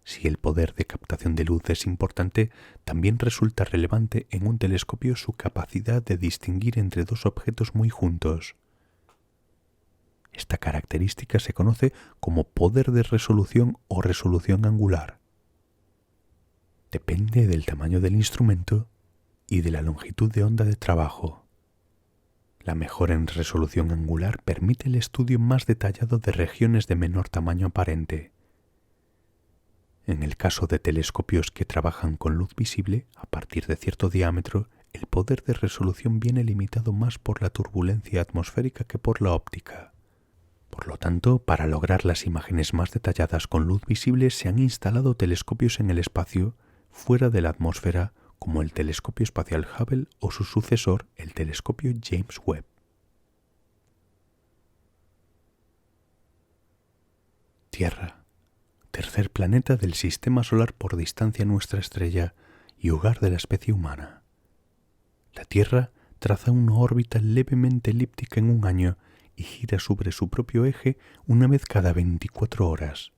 Si el poder de captación de luz es importante, también resulta relevante en un telescopio su capacidad de distinguir entre dos objetos muy juntos. Esta característica se conoce como poder de resolución o resolución angular. Depende del tamaño del instrumento y de la longitud de onda de trabajo. La mejora en resolución angular permite el estudio más detallado de regiones de menor tamaño aparente. En el caso de telescopios que trabajan con luz visible, a partir de cierto diámetro, el poder de resolución viene limitado más por la turbulencia atmosférica que por la óptica. Por lo tanto, para lograr las imágenes más detalladas con luz visible se han instalado telescopios en el espacio, fuera de la atmósfera, como el telescopio espacial Hubble o su sucesor, el telescopio James Webb. Tierra. tercer planeta del Sistema Solar por distancia a nuestra estrella y hogar de la especie humana. La Tierra traza una órbita levemente elíptica en un año y gira sobre su propio eje una vez cada 24 horas.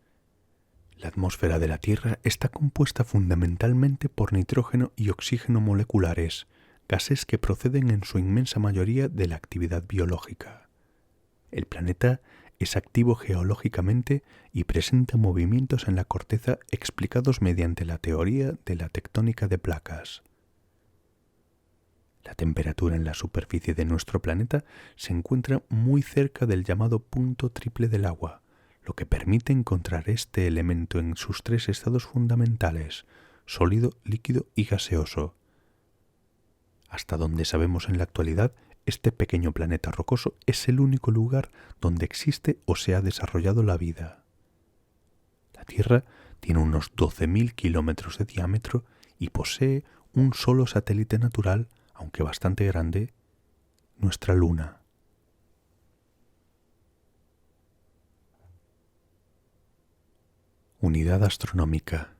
La atmósfera de la Tierra está compuesta fundamentalmente por nitrógeno y oxígeno moleculares, gases que proceden en su inmensa mayoría de la actividad biológica. El planeta es activo geológicamente y presenta movimientos en la corteza explicados mediante la teoría de la tectónica de placas. La temperatura en la superficie de nuestro planeta se encuentra muy cerca del llamado punto triple del agua, lo que permite encontrar este elemento en sus tres estados fundamentales: sólido, líquido y gaseoso. Hasta donde sabemos en la actualidad, este pequeño planeta rocoso es el único lugar donde existe o se ha desarrollado la vida. La Tierra tiene unos 12.000 kilómetros de diámetro y posee un solo satélite natural, aunque bastante grande, nuestra Luna. Unidad astronómica.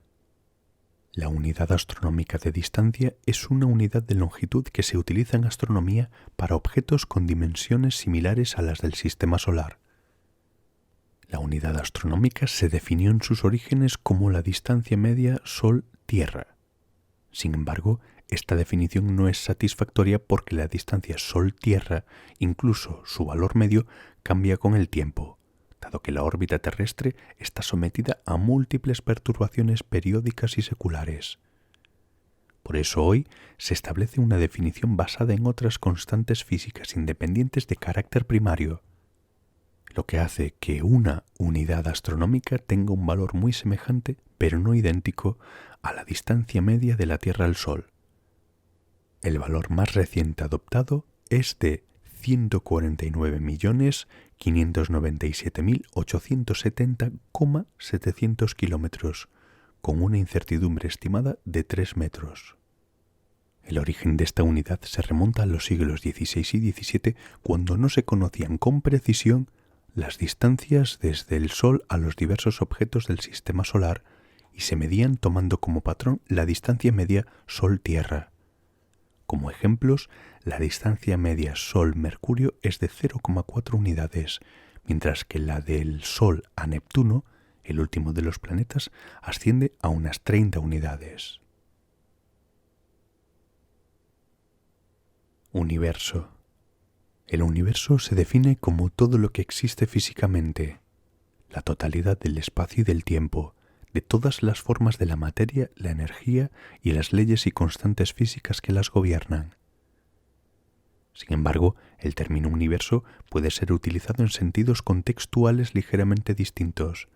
La unidad astronómica de distancia es una unidad de longitud que se utiliza en astronomía para objetos con dimensiones similares a las del Sistema Solar. La unidad astronómica se definió en sus orígenes como la distancia media Sol-Tierra. Sin embargo, esta definición no es satisfactoria porque la distancia Sol-Tierra, incluso su valor medio, cambia con el tiempo, dado que la órbita terrestre está sometida a múltiples perturbaciones periódicas y seculares. Por eso hoy se establece una definición basada en otras constantes físicas independientes de carácter primario, lo que hace que una unidad astronómica tenga un valor muy semejante, pero no idéntico, a la distancia media de la Tierra al Sol. El valor más reciente adoptado es de 149.597.870,700 kilómetros, con una incertidumbre estimada de 3 metros. El origen de esta unidad se remonta a los siglos XVI y XVII, cuando no se conocían con precisión las distancias desde el Sol a los diversos objetos del Sistema Solar y se medían tomando como patrón la distancia media Sol-Tierra. Como ejemplos, la distancia media Sol-Mercurio es de 0,4 unidades, mientras que la del Sol a Neptuno, el último de los planetas, asciende a unas 30 unidades. Universo. El universo se define como todo lo que existe físicamente, la totalidad del espacio y del tiempo, de todas las formas de la materia, la energía y las leyes y constantes físicas que las gobiernan. Sin embargo, el término universo puede ser utilizado en sentidos contextuales ligeramente distintos,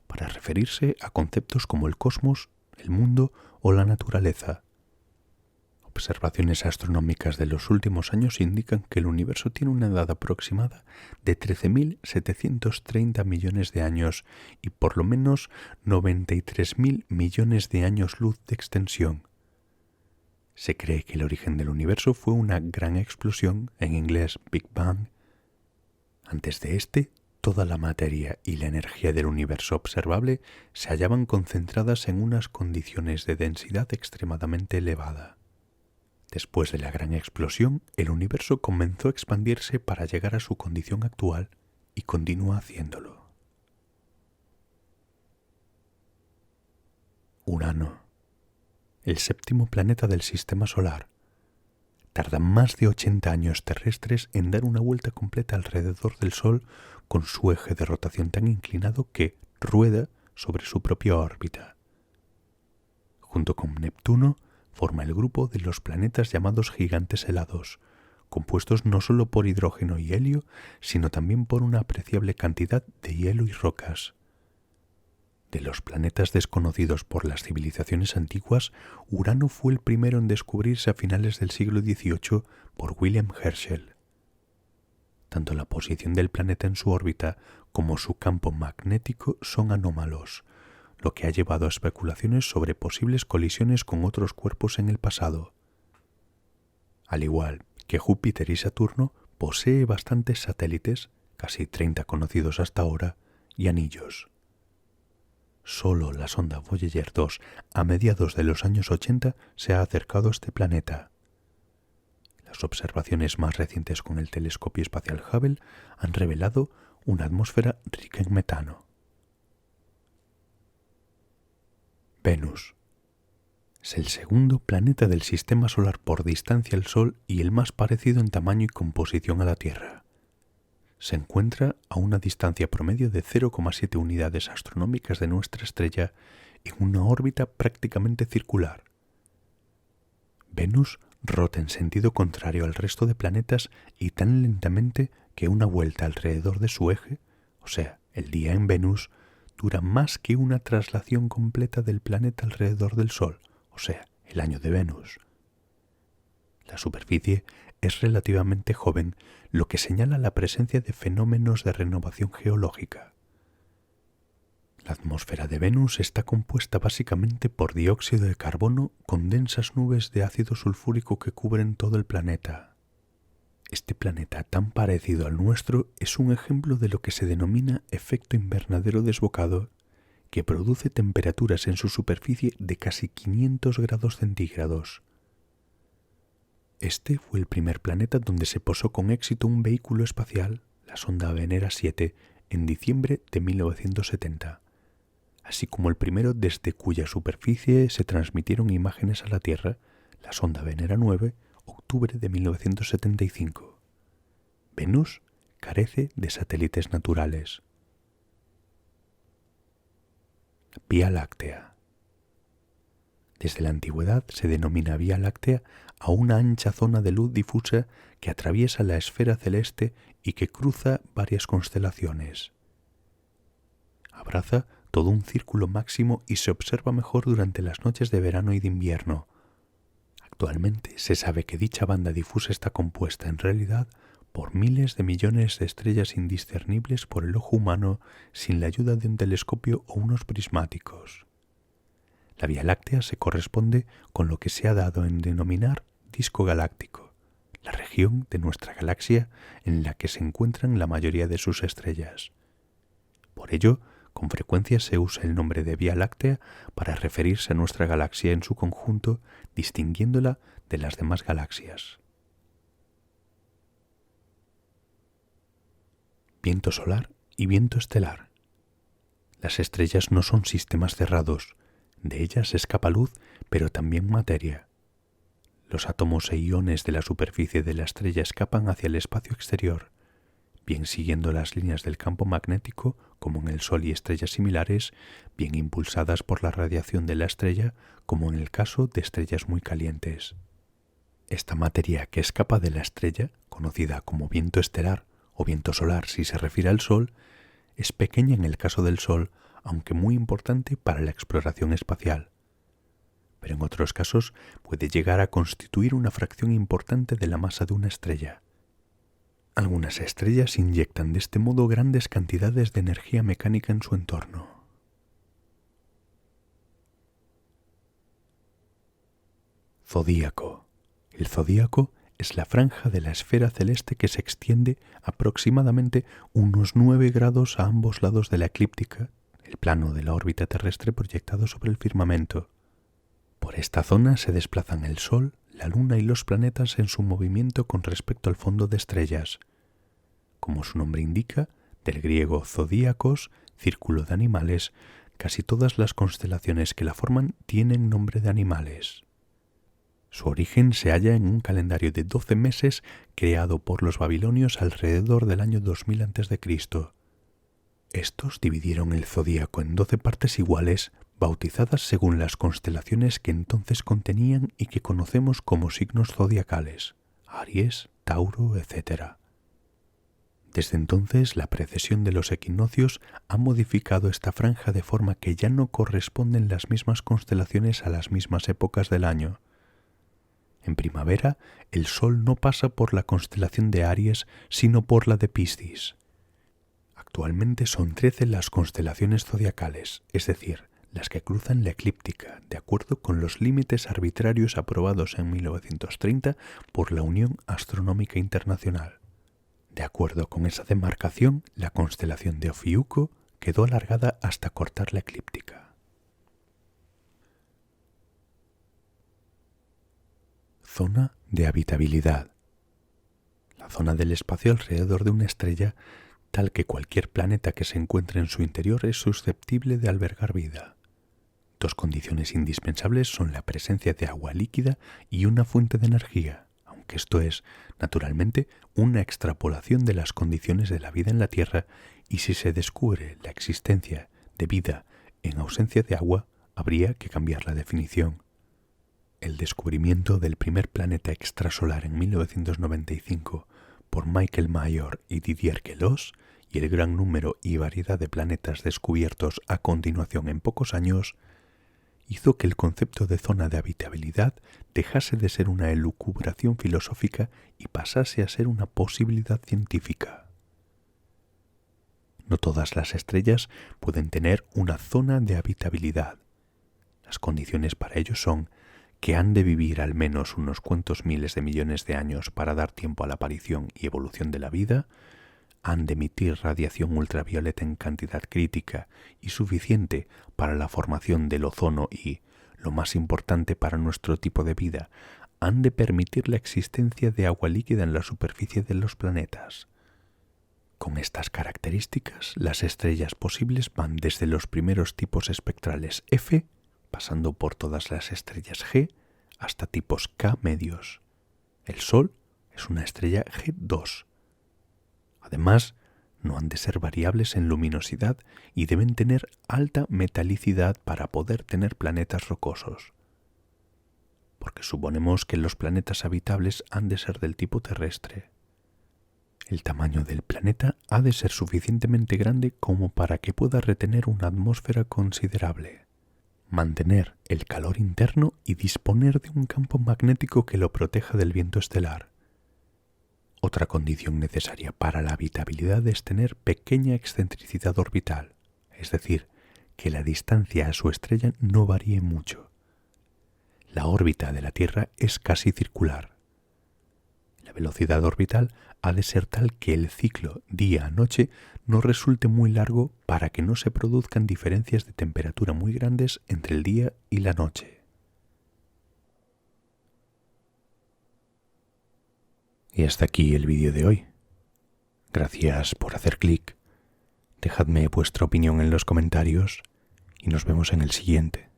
para referirse a conceptos como el cosmos, el mundo o la naturaleza. Observaciones astronómicas de los últimos años indican que el universo tiene una edad aproximada de 13.730 millones de años y por lo menos 93.000 millones de años luz de extensión. Se cree que el origen del universo fue una gran explosión, en inglés Big Bang. Antes de este, toda la materia y la energía del universo observable se hallaban concentradas en unas condiciones de densidad extremadamente elevada. Después de la gran explosión, el universo comenzó a expandirse para llegar a su condición actual y continúa haciéndolo. Urano, el séptimo planeta del Sistema Solar. Tarda más de 80 años terrestres en dar una vuelta completa alrededor del Sol con su eje de rotación tan inclinado que rueda sobre su propia órbita. Junto con Neptuno, forma el grupo de los planetas llamados gigantes helados, compuestos no solo por hidrógeno y helio, sino también por una apreciable cantidad de hielo y rocas. De los planetas desconocidos por las civilizaciones antiguas, Urano fue el primero en descubrirse a finales del siglo XVIII por William Herschel. Tanto la posición del planeta en su órbita como su campo magnético son anómalos, lo que ha llevado a especulaciones sobre posibles colisiones con otros cuerpos en el pasado. Al igual que Júpiter y Saturno, posee bastantes satélites, casi 30 conocidos hasta ahora, y anillos. Solo la sonda Voyager 2 a mediados de los años 80 se ha acercado a este planeta. Las observaciones más recientes con el telescopio espacial Hubble han revelado una atmósfera rica en metano. Venus. Es el segundo planeta del Sistema Solar por distancia al Sol y el más parecido en tamaño y composición a la Tierra. Se encuentra a una distancia promedio de 0,7 unidades astronómicas de nuestra estrella en una órbita prácticamente circular. Venus rota en sentido contrario al resto de planetas y tan lentamente que una vuelta alrededor de su eje, o sea, el día en Venus, dura más que una traslación completa del planeta alrededor del Sol, o sea, el año de Venus. La superficie es relativamente joven, lo que señala la presencia de fenómenos de renovación geológica. La atmósfera de Venus está compuesta básicamente por dióxido de carbono con densas nubes de ácido sulfúrico que cubren todo el planeta. Este planeta tan parecido al nuestro es un ejemplo de lo que se denomina efecto invernadero desbocado, que produce temperaturas en su superficie de casi 500 grados centígrados. Este fue el primer planeta donde se posó con éxito un vehículo espacial, la sonda Venera 7, en diciembre de 1970, así como el primero desde cuya superficie se transmitieron imágenes a la Tierra, la sonda Venera 9, octubre de 1975. Venus carece de satélites naturales. Vía Láctea. Desde la antigüedad se denomina Vía Láctea a una ancha zona de luz difusa que atraviesa la esfera celeste y que cruza varias constelaciones. Abraza todo un círculo máximo y se observa mejor durante las noches de verano y de invierno. Actualmente se sabe que dicha banda difusa está compuesta en realidad por miles de millones de estrellas indiscernibles por el ojo humano sin la ayuda de un telescopio o unos prismáticos. La Vía Láctea se corresponde con lo que se ha dado en denominar disco galáctico, la región de nuestra galaxia en la que se encuentran la mayoría de sus estrellas. Por ello, con frecuencia se usa el nombre de Vía Láctea para referirse a nuestra galaxia en su conjunto, distinguiéndola de las demás galaxias. Viento solar y viento estelar. Las estrellas no son sistemas cerrados. De ellas escapa luz, pero también materia. Los átomos e iones de la superficie de la estrella escapan hacia el espacio exterior, bien siguiendo las líneas del campo magnético, como en el Sol y estrellas similares, bien impulsadas por la radiación de la estrella, como en el caso de estrellas muy calientes. Esta materia que escapa de la estrella, conocida como viento estelar o viento solar si se refiere al Sol, es pequeña en el caso del Sol, aunque muy importante para la exploración espacial. Pero en otros casos puede llegar a constituir una fracción importante de la masa de una estrella. Algunas estrellas inyectan de este modo grandes cantidades de energía mecánica en su entorno. Zodíaco. El zodíaco es la franja de la esfera celeste que se extiende aproximadamente unos 9 grados a ambos lados de la eclíptica, el plano de la órbita terrestre proyectado sobre el firmamento. Por esta zona se desplazan el Sol, la Luna y los planetas en su movimiento con respecto al fondo de estrellas. Como su nombre indica, del griego zodíacos, círculo de animales, casi todas las constelaciones que la forman tienen nombre de animales. Su origen se halla en un calendario de 12 meses creado por los babilonios alrededor del año 2000 a.C. Estos dividieron el zodíaco en 12 partes iguales, bautizadas según las constelaciones que entonces contenían y que conocemos como signos zodiacales, Aries, Tauro, etc. Desde entonces, la precesión de los equinoccios ha modificado esta franja de forma que ya no corresponden las mismas constelaciones a las mismas épocas del año. En primavera, el Sol no pasa por la constelación de Aries, sino por la de Piscis. Actualmente son 13 las constelaciones zodiacales, es decir, las que cruzan la eclíptica, de acuerdo con los límites arbitrarios aprobados en 1930 por la Unión Astronómica Internacional. De acuerdo con esa demarcación, la constelación de Ofiuco, quedó alargada hasta cortar la eclíptica. Zona de habitabilidad. La zona del espacio alrededor de una estrella, tal que cualquier planeta que se encuentre en su interior es susceptible de albergar vida. Dos condiciones indispensables son la presencia de agua líquida y una fuente de energía, aunque esto es, naturalmente, una extrapolación de las condiciones de la vida en la Tierra, y si se descubre la existencia de vida en ausencia de agua, habría que cambiar la definición. El descubrimiento del primer planeta extrasolar en 1995 por Michael Major y Didier Queloz y el gran número y variedad de planetas descubiertos a continuación en pocos años hizo que el concepto de zona de habitabilidad dejase de ser una elucubración filosófica y pasase a ser una posibilidad científica. No todas las estrellas pueden tener una zona de habitabilidad. Las condiciones para ello son que han de vivir al menos unos cuantos miles de millones de años para dar tiempo a la aparición y evolución de la vida, han de emitir radiación ultravioleta en cantidad crítica y suficiente para la formación del ozono y, lo más importante para nuestro tipo de vida, han de permitir la existencia de agua líquida en la superficie de los planetas. Con estas características, las estrellas posibles van desde los primeros tipos espectrales F, pasando por todas las estrellas G, hasta tipos K medios. El Sol es una estrella G2. Además, no han de ser variables en luminosidad y deben tener alta metalicidad para poder tener planetas rocosos. Porque suponemos que los planetas habitables han de ser del tipo terrestre. El tamaño del planeta ha de ser suficientemente grande como para que pueda retener una atmósfera considerable, mantener el calor interno y disponer de un campo magnético que lo proteja del viento estelar. Otra condición necesaria para la habitabilidad es tener pequeña excentricidad orbital, es decir, que la distancia a su estrella no varíe mucho. La órbita de la Tierra es casi circular. La velocidad orbital ha de ser tal que el ciclo día-noche no resulte muy largo para que no se produzcan diferencias de temperatura muy grandes entre el día y la noche. Y hasta aquí el vídeo de hoy. Gracias por hacer clic. Dejadme vuestra opinión en los comentarios y nos vemos en el siguiente.